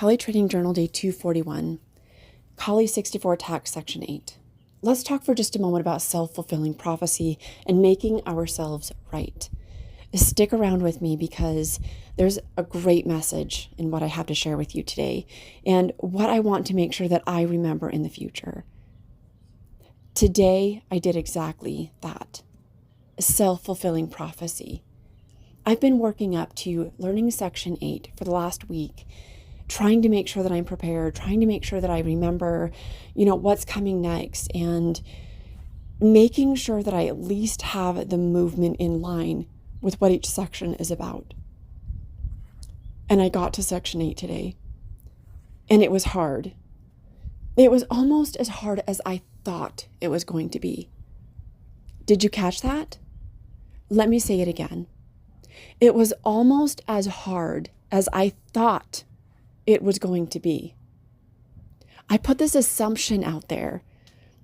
Kali Trading Journal Day 241, Kali 64 Tax Section 8. Let's talk for just a moment about self-fulfilling prophecy and making ourselves right. Stick around with me because there's a great message in what I have to share with you today and what I want to make sure that I remember in the future. Today, I did exactly that. Self-fulfilling prophecy. I've been working up to learning Section 8 for the last week, trying to make sure that I'm prepared, trying to make sure that I remember, what's coming next, and making sure that I at least have the movement in line with what each section is about. And I got to Section 8 today, and it was hard. It was almost as hard as I thought it was going to be. Did you catch that? Let me say it again. It was almost as hard as I thought it was going to be. I put this assumption out there.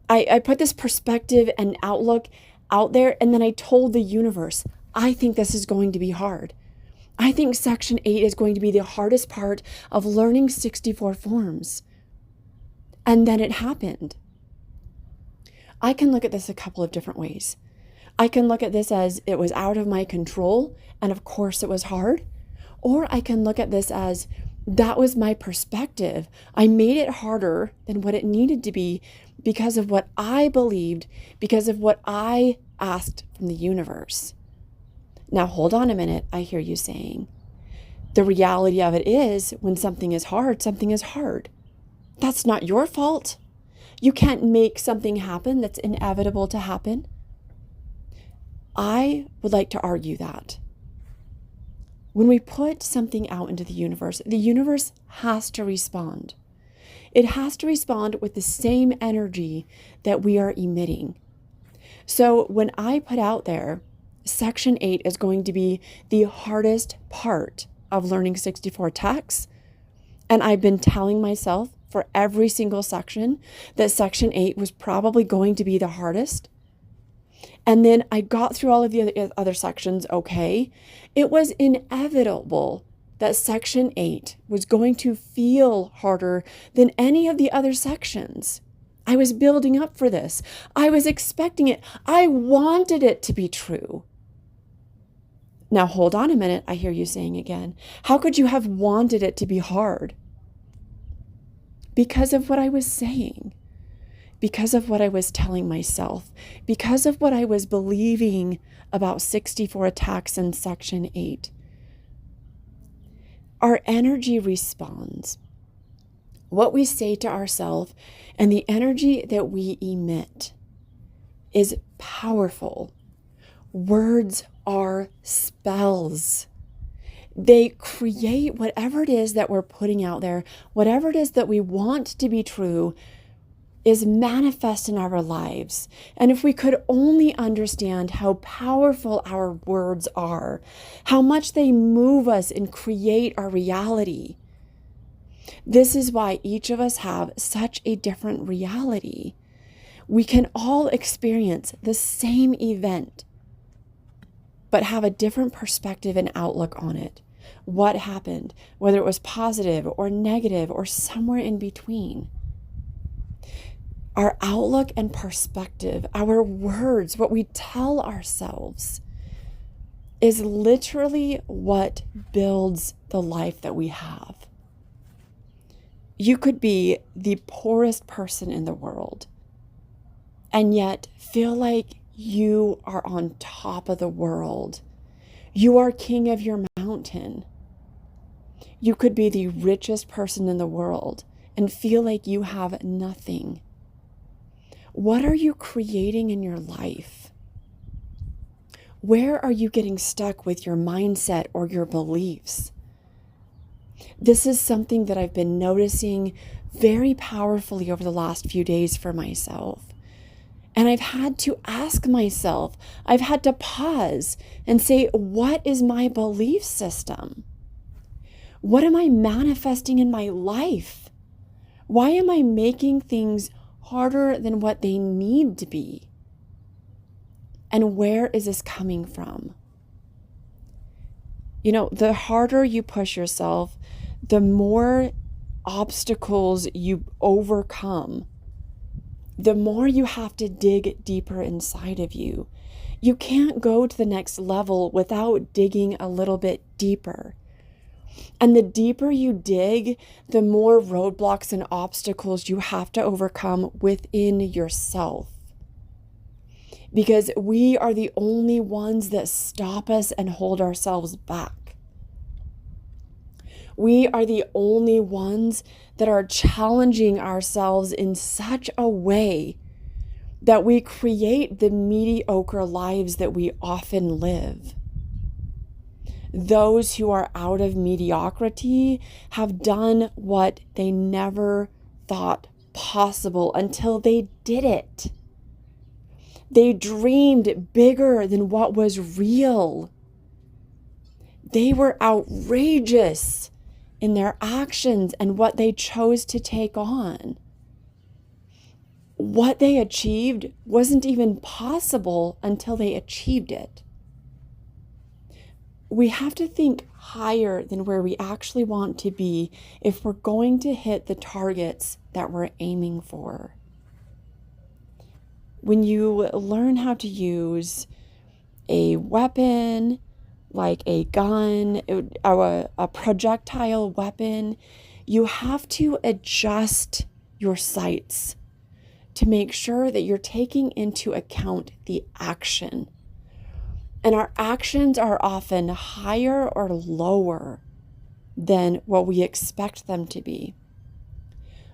I put this perspective and outlook out there, and then I told the universe, I think this is going to be hard. I think Section 8 is going to be the hardest part of learning 64 forms. And then it happened. I can look at this a couple of different ways. I can look at this as it was out of my control, and of course it was hard. Or I can look at this as that was my perspective. I made it harder than what it needed to be because of what I believed, because of what I asked from the universe. Now hold on a minute, I hear you saying. The reality of it is when something is hard, something is hard. That's not your fault. You can't make something happen that's inevitable to happen. I would like to argue that when we put something out into the universe has to respond. It has to respond with the same energy that we are emitting. So when I put out there, Section 8 is going to be the hardest part of learning 64 texts, and I've been telling myself for every single section that Section 8 was probably going to be the hardest. And then I got through all of the other sections okay. It was inevitable that Section 8 was going to feel harder than any of the other sections. I was building up for this. I was expecting it. I wanted it to be true. Now hold on a minute, I hear you saying again. How could you have wanted it to be hard? Because of what I was saying. Because of what I was telling myself, because of what I was believing about 64 attacks in Section 8. Our energy responds. What we say to ourselves and the energy that we emit is powerful. Words are spells. They create whatever it is that we're putting out there, whatever it is that we want to be true, is manifest in our lives. And if we could only understand how powerful our words are, how much they move us and create our reality. This is why each of us have such a different reality. We can all experience the same event, but have a different perspective and outlook on it. What happened, whether it was positive or negative or somewhere in between. Our outlook and perspective, our words, what we tell ourselves is literally what builds the life that we have. You could be the poorest person in the world and yet feel like you are on top of the world. You are king of your mountain. You could be the richest person in the world and feel like you have nothing. What are you creating in your life? Where are you getting stuck with your mindset or your beliefs? This is something that I've been noticing very powerfully over the last few days for myself. And I've had to ask myself, I've had to pause and say, what is my belief system? What am I manifesting in my life? Why am I making things harder than what they need to be? And where is this coming from? The harder you push yourself, the more obstacles you overcome, the more you have to dig deeper inside of you. You can't go to the next level without digging a little bit deeper. And the deeper you dig, the more roadblocks and obstacles you have to overcome within yourself. Because we are the only ones that stop us and hold ourselves back. We are the only ones that are challenging ourselves in such a way that we create the mediocre lives that we often live. Those who are out of mediocrity have done what they never thought possible until they did it. They dreamed bigger than what was real. They were outrageous in their actions and what they chose to take on. What they achieved wasn't even possible until they achieved it. We have to think higher than where we actually want to be if we're going to hit the targets that we're aiming for. When you learn how to use a weapon, like a gun, a projectile weapon, you have to adjust your sights to make sure that you're taking into account the action. And our actions are often higher or lower than what we expect them to be.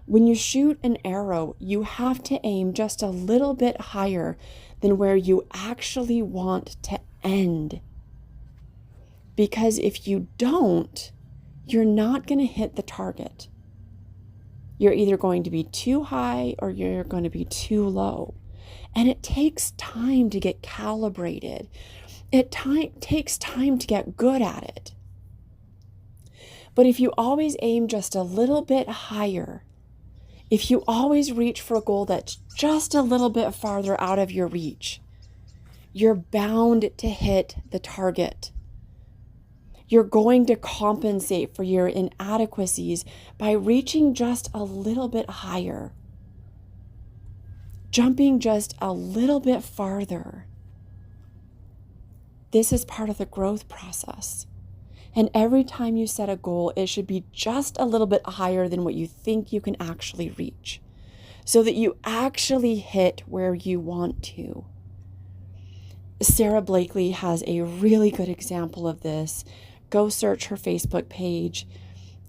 When you shoot an arrow, you have to aim just a little bit higher than where you actually want to end. Because if you don't, you're not going to hit the target. You're either going to be too high or you're going to be too low. And it takes time to get calibrated. It takes time to get good at it. But if you always aim just a little bit higher, if you always reach for a goal that's just a little bit farther out of your reach, you're bound to hit the target. You're going to compensate for your inadequacies by reaching just a little bit higher, jumping just a little bit farther. This is part of the growth process. And every time you set a goal, it should be just a little bit higher than what you think you can actually reach, so that you actually hit where you want to. Sarah Blakely has a really good example of this. Go search her Facebook page.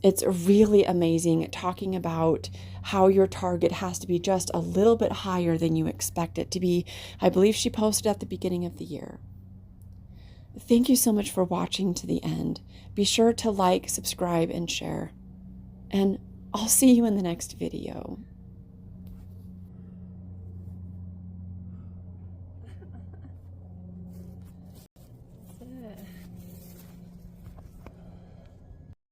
It's really amazing, talking about how your target has to be just a little bit higher than you expect it to be. I believe she posted at the beginning of the year. Thank you so much for watching to the end. Be sure to like, subscribe, and share. And I'll see you in the next video.